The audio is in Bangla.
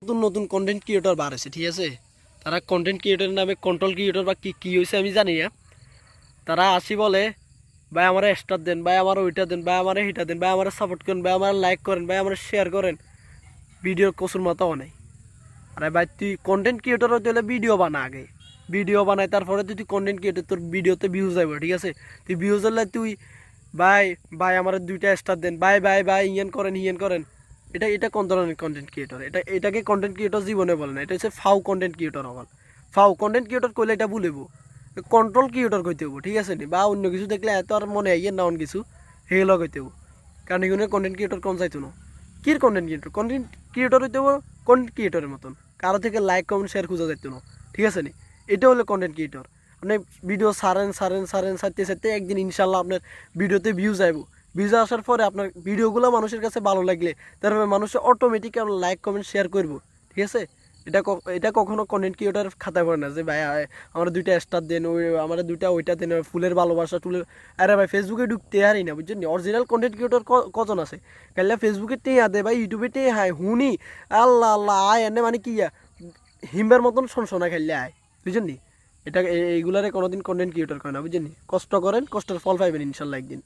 নতুন নতুন কন্টেন্ট ক্রিয়েটর বার হয়েছে, ঠিক আছে। তারা কন্টেন্ট ক্রিয়েটরের নামে কন্ট্রোল ক্রিয়েটর বা কী হয়েছে আমি জানি না। তারা আসি বলে ভাই আমার স্টার দেন, ভাই আমার ওইটা দেন, ভাই আমার এইটা দেন, ভাই আমার সাপোর্ট করেন, ভাই আমার লাইক করেন, ভাই আমার শেয়ার করেন। ভিডিওর কসুর মাথাও নাই। আরে ভাই তুই কন্টেন্ট ক্রিয়েটর হতে হলে ভিডিও বানা আগে। ভিডিও বানাই তারপরে তুই কন্টেন্ট ক্রিয়েটর, তোর ভিডিওতে ভিউজ যাবে, ঠিক আছে। তুই ভিউজ হলে তুই ভাই ভাই আমার 2টা স্টার দেন, ভাই ভাই ভাই ইয়েন করেন হিয়েন করেন। এটা কোন ধরনের কন্টেন্ট ক্রিয়েটর? এটাকে কন্টেন্ট ক্রিয়েটর জীবনে বলে না, এটা হচ্ছে ফাউ কন্টেন্ট ক্রিয়েটর হল। ফাউ কন্টেন্ট ক্রিয়েটর করলে এটা বলেবো কন্ট্রোল ক্রিয়েটর কইতে হবো, ঠিক আছে নি। বা অন্য কিছু দেখলে এত আর মনে আইয়ের না অন্য কিছু হেগুলো কইতে হবো। কারণ এগুলো কন্টেন্ট ক্রিয়েটর কম চাইতো না। কির কন্টেন্ট ক্রিয়েটর হইতে হবো কন্টেন্ট ক্রিয়েটরের মতন, কারো থেকে লাইক কমেন্ট শেয়ার খুঁজা যাইতো না, ঠিক আছে নি। এটা হলো কন্টেন্ট ক্রিয়েটর। আপনি ভিডিও সারতে একদিন ইনশাল্লাহ আপনার ভিডিওতে ভিউজ আইব। ভিউজ আসার পরে আপনার ভিডিওগুলো মানুষের কাছে ভালো লাগলে তারপরে মানুষে অটোমেটিক লাইক কমেন্ট শেয়ার করবো, ঠিক আছে। এটা কখনো কন্টেন্ট ক্রিয়েটর খাতায় পড়ে না যে ভাই আমার 2টা স্টার দেন, ওই আমার 2টা ওইটা দেন, ফুলের ভালোবাসা টুলের। আরে ভাই ফেসবুকে ঢুকতে হারি না, বুঝছেন। অরিজিনাল কন্টেন্ট ক্রিয়েটর কজন আছে? কাইলে ফেসবুকে টেয়া দে ভাই, ইউটিউবে টেয়া হায় হুনি। আল্লাহ আল্লাহ আয় এনে মানে কি হিম্বার মতন শোনা খেললে আয়, বুঝছেন নি। এইগুলারে কোনোদিন কন্টেন্ট ক্রিয়েটর করে না, বুঝছেন নি। কষ্ট করেন, কষ্টের ফল পাইবেন ইনশাল্লাহ একদিন।